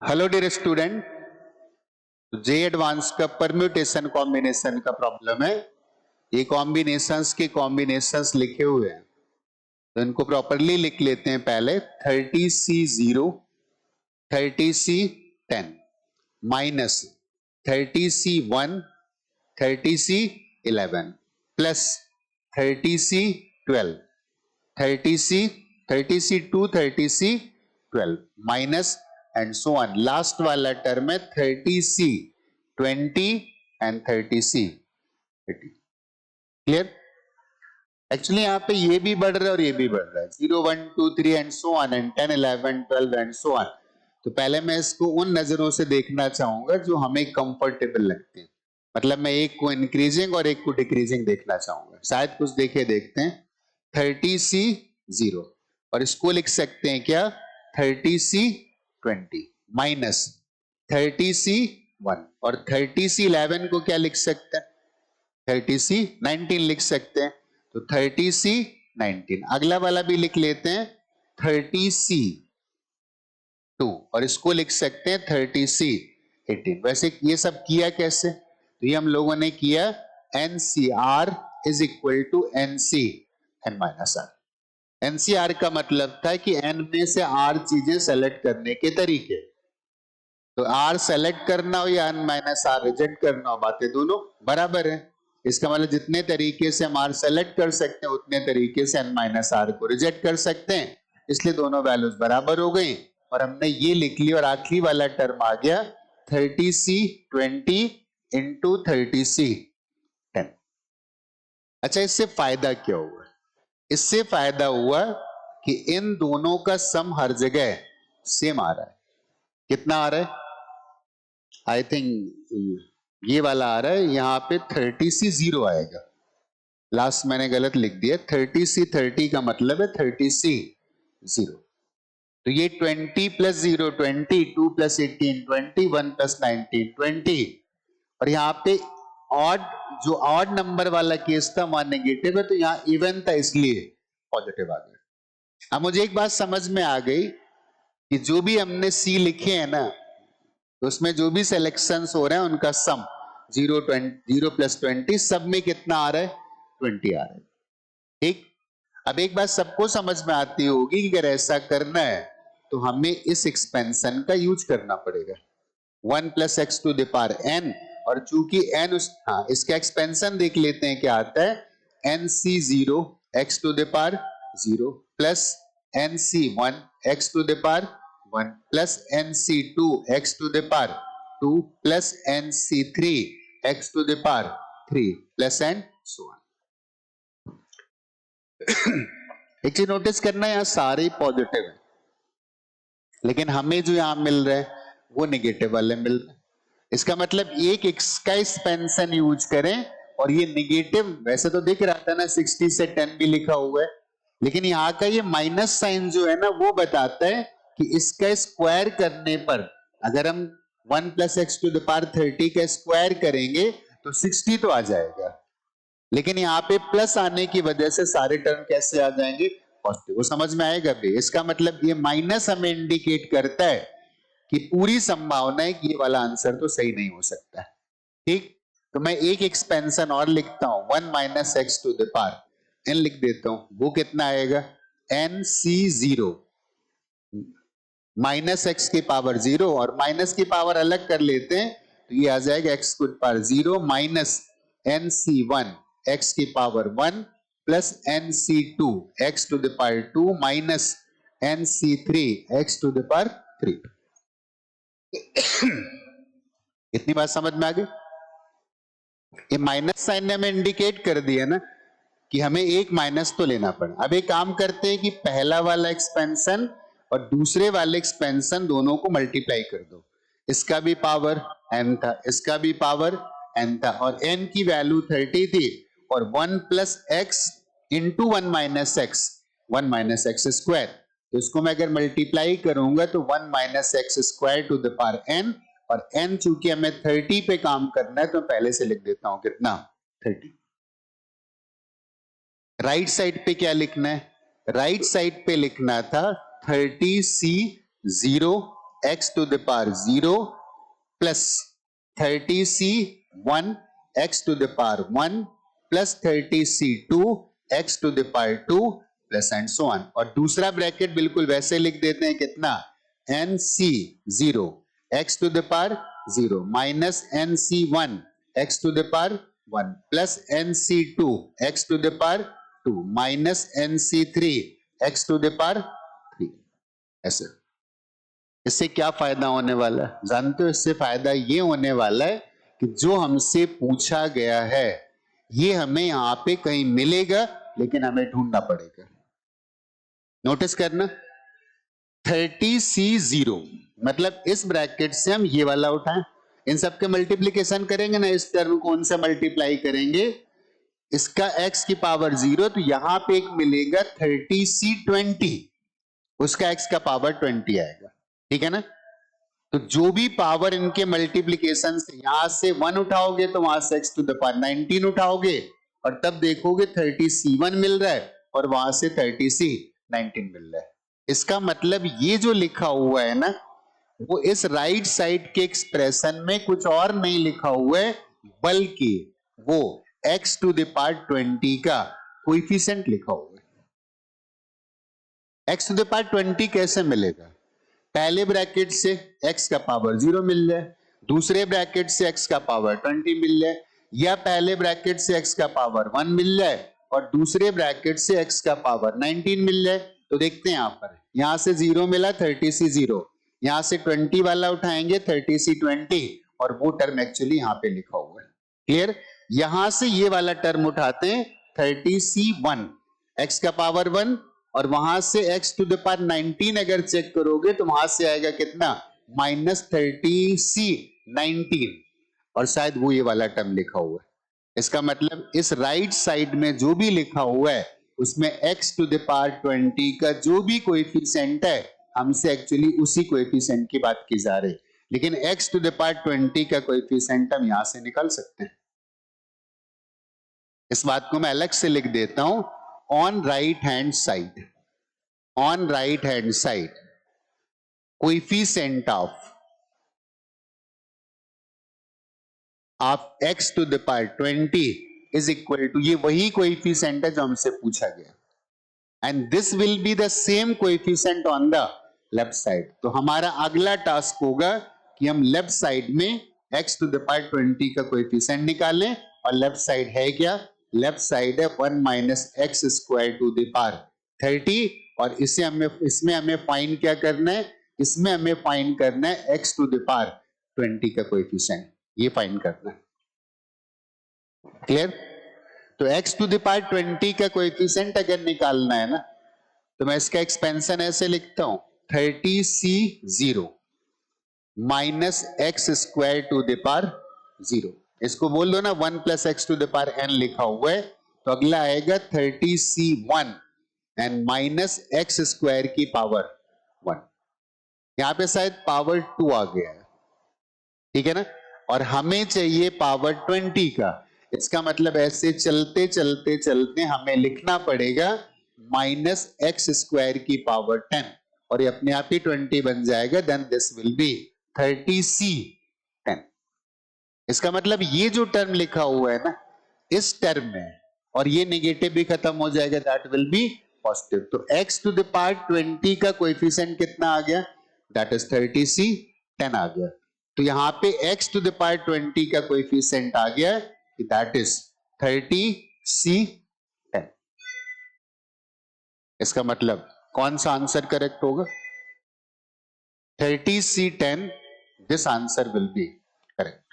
Hello dear student, जे advance का permutation combination का problem है। ये कॉम्बिनेशंस लिखे हुए हैं तो इनको प्रॉपरली लिख लेते हैं। पहले 30C0 30C10 minus 30C1 30C11 plus 30C12 30C2 30C12 minus and so on. Last वाला टर्म है 30C20 and 30C30। Clear? Actually यहाँ पे ये भी बढ़ रहा है और ये भी बढ़ रहा है, 0 1 2 3 and so on and 10 11 12 and so on. तो पहले मैं इसको उन नजरों से देखना चाहूंगा जो हमें कंफर्टेबल लगते हैं। मतलब मैं एक को इंक्रीजिंग और एक को डिक्रीजिंग देखना चाहूंगा। शायद कुछ देखे देखते हैं। 30C0 और इसको लिख सकते हैं क्या, 30C20 माइनस 30C1 और 30C11 को क्या लिख सकते हैं, 30C19 लिख सकते हैं। तो 30C19 अगला वाला भी लिख लेते हैं 30C2 और इसको लिख सकते हैं 30C18। वैसे ये सब किया कैसे, तो ये हम लोगों ने किया NCR is equal to NC n minus r. NCR का मतलब था कि n में से R चीजें सेलेक्ट करने के तरीके। तो R सेलेक्ट करना हो या n माइनस आर रिजेक्ट करना हो, बातें दोनों बराबर है। इसका मतलब जितने तरीके से हम R सेलेक्ट कर सकते हैं उतने तरीके से n माइनस आर को रिजेक्ट कर सकते हैं, इसलिए दोनों वैल्यूज बराबर हो गई और हमने ये लिख ली। और आखिरी वाला टर्म आ गया 30C20 इंटू 30C10। अच्छा, इससे फायदा क्या हुआ? इससे फायदा हुआ कि इन दोनों का सम हर जगह सेम आ रहा है। कितना आ रहा है? आई थिंक ये वाला आ रहा है, यहां पे 30C0 आएगा। लास्ट मैंने गलत लिख दिया, 30C30 का मतलब है 30C0। तो ये 20 प्लस 0 20, 2 प्लस 18 20, 1 प्लस 19 20। और यहाँ पे ऑड, जो ऑड नंबर वाला केस था वहां नेगेटिव है, तो यहाँ इवन था इसलिए पॉजिटिव आ गया। अब मुझे एक बात समझ में आ गई कि जो भी हमने सी लिखे हैं ना, तो उसमें जो भी सिलेक्शंस हो रहे हैं उनका सम 0 प्लस 20 सब में कितना आ रहा है, 20 आ रहा है। ठीक, अब एक बात सबको समझ में आती होगी कि अगर ऐसा करना है तो हमें इस एक्सपेंशन का यूज करना पड़ेगा, 1 plus x to the power n। और चूंकि n इसका एक्सपेंशन देख लेते हैं क्या आता है, nc0 x to the power 0 plus nc1 x to the power 1 plus nc2 x to the power 2 plus nc3 x to the power 3 plus and so on. एक चीज नोटिस करना, यहां सारे पॉजिटिव है लेकिन हमें जो यहां मिल रहा है वो नेगेटिव वाले मिल रहे हैं। इसका मतलब एक इसका एक्सपेंशन यूज करें और ये नेगेटिव, वैसे तो दिख रहा था ना 60 से 10 भी लिखा हुआ है, लेकिन यहाँ का ये माइनस साइन जो है ना वो बताता है कि इसका स्क्वायर करने पर अगर हम 1 plus x to the power 30 का स्क्वायर करेंगे तो 60 तो आ जाएगा, लेकिन यहाँ पे प्लस आने की वजह से सारे टर्म कैसे आ जाएंगे, पॉजिटिव। वो समझ में आएगा भी। इसका मतलब ये माइनस हमें इंडिकेट करता है कि पूरी संभावना है कि ये वाला आंसर तो सही नहीं हो सकता है। ठीक, तो मैं एक एक्सपेंशन और लिखता हूं, 1 minus x to the power n लिख देता हूं। वो कितना आएगा, nc0 माइनस एक्स की पावर 0 और माइनस की पावर अलग कर लेते हैं तो ये आ जाएगा एक्स की पावर 0 माइनस nc1 एक्स की power 1 plus nc2 x to the power 2 minus nc3 x to the power 3। इतनी बात समझ में आ गई? ये माइनस साइन ने हमें इंडिकेट कर दिया ना कि हमें एक माइनस तो लेना पड़ा। अब एक काम करते हैं कि पहला वाला एक्सपेंशन और दूसरे वाले एक्सपेंशन दोनों को मल्टीप्लाई कर दो। इसका भी पावर n था, इसका भी पावर n था और n की वैल्यू 30 थी और 1 plus x into 1 minus x square. तो इसको मैं अगर मल्टीप्लाई करूंगा तो 1 minus x square to the power n, और n चूंकि हमें 30 पे काम करना है तो पहले से लिख देता हूं कितना, 30। राइट साइड पे क्या लिखना है, राइट साइड पे लिखना था 30C0 x to the power 0 plus 30c 1 x to the power 1 plus 30c 2 x to the power 2 plus and so on. और दूसरा ब्रैकेट बिल्कुल वैसे लिख देते हैं, कितना, nc 0 x to the power 0 minus nc 1 x to the power 1 plus nc 2 x to the power 2 minus nc 3 x to the power 3। ऐसे इससे क्या फायदा होने वाला है जानते हो? इससे फायदा ये होने वाला है कि जो हमसे पूछा गया है ये हमें यहां पे कहीं मिलेगा, लेकिन हमें ढूंढना पड़ेगा। नोटिस करना, 30c0 मतलब इस ब्रैकेट से हम ये वाला उठाएं, इन सबके मल्टीप्लीकेशन करेंगे ना, इस टर्म को उनसे मल्टीप्लाई करेंगे, इसका x की पावर 0, तो यहां पे एक मिलेगा 30c20, उसका x का पावर 20 आएगा। ठीक है ना? तो जो भी पावर इनके मल्टीप्लीकेशन से, यहां से 1 उठाओगे तो वहां से x टू द पावर 19 उठाओगे, और तब देखोगे 30c1 मिल रहा है और वहां से 30c19 मिल रहा है। इसका मतलब ये जो लिखा हुआ है ना, वो इस राइट साइड के एक्सप्रेशन में कुछ और नहीं लिखा हुआ है, बल्कि वो x टू द पावर 20 का कोएफिशिएंट लिखा हुआ है। x टू द पावर 20 कैसे मिलेगा? पहले ब्रैकेट से x का पावर 0 मिल जाए, दूसरे ब्रैकेट से x का पावर 20 मिल जाए, या पहले ब्रैकेट से x का पावर 1 मिल जाए और दूसरे ब्रैकेट से x का पावर 19 मिल जाए। तो देखते हैं यहां से 0 मिला 30c0, यहां से 20 वाला उठाएंगे 30c20, और वो टर्म एक्चुअली यहां पे लिखा हुआ है। क्लियर? यहां से ये वाला टर्म उठाते हैं 30c1 x का पावर 1, और वहां से x टू द पावर 19 अगर चेक करोगे तो वहां से आएगा कितना, -30c19, और शायद वो ये वाला टर्म लिखा हुआ है। इसका मतलब इस राइट साइड में जो भी लिखा हुआ है उसमें x टू द पावर 20 का जो भी कोएफिशिएंट है, हमसे एक्चुअली उसी कोएफिशिएंट की बात की जा रही है, लेकिन x टू द पावर 20 का कोएफिशिएंट हम यहां से निकाल सकते हैं। इस बात को मैं अलग से लिख देता हूं, on right hand side coefficient of x to the power 20 is equal to, ये वही कोएफिशिएंट है जो हमसे पूछा गया, and this will be the same coefficient on the left side। तो हमारा अगला टास्क होगा कि हम लेफ्ट साइड में x to the power 20 का कोएफिशिएंट निकालें, और लेफ्ट साइड है क्या? लेफ्ट साइड है 1 minus x square to the power 30, और इसमें हमें फाइंड क्या करना है? इसमें हमें फाइंड करना है x टू द पावर 20 का कोएफिशिएंट, ये फाइंड करना है। क्लियर? तो x टू द पावर 20 का कोएफिशिएंट अगर निकालना है ना, तो मैं इसका एक्सपेंशन ऐसे लिखता हूं, 30c0 minus x square to the power 0, इसको बोल दो ना 1 plus x to the power n लिखा हुआ है, तो अगला आएगा 30c1 and minus x square की पावर 1, यहां पे शायद पावर 2 आ गया है। ठीक है ना? और हमें चाहिए पावर 20 का, इसका मतलब ऐसे चलते चलते चलते हमें लिखना पड़ेगा माइनस एक्स स्क्वायर की पावर 10, और ये अपने आप ही 20 बन जाएगा, then this will be 30c10। इसका मतलब ये जो टर्म लिखा हुआ है ना, इस टर्म में, और ये नेगेटिव भी खत्म हो जाएगा, दैट विल बी पॉजिटिव। तो x टू द पावर 20 का कोएफिशिएंट कितना आ गया? दैट इज 30c10 आ गया। तो यहां पे x टू द पावर 20 का कोएफिशिएंट आ गया, दैट इज 30c10। इसका मतलब कौन सा आंसर करेक्ट होगा? 30c10, this answer will be correct.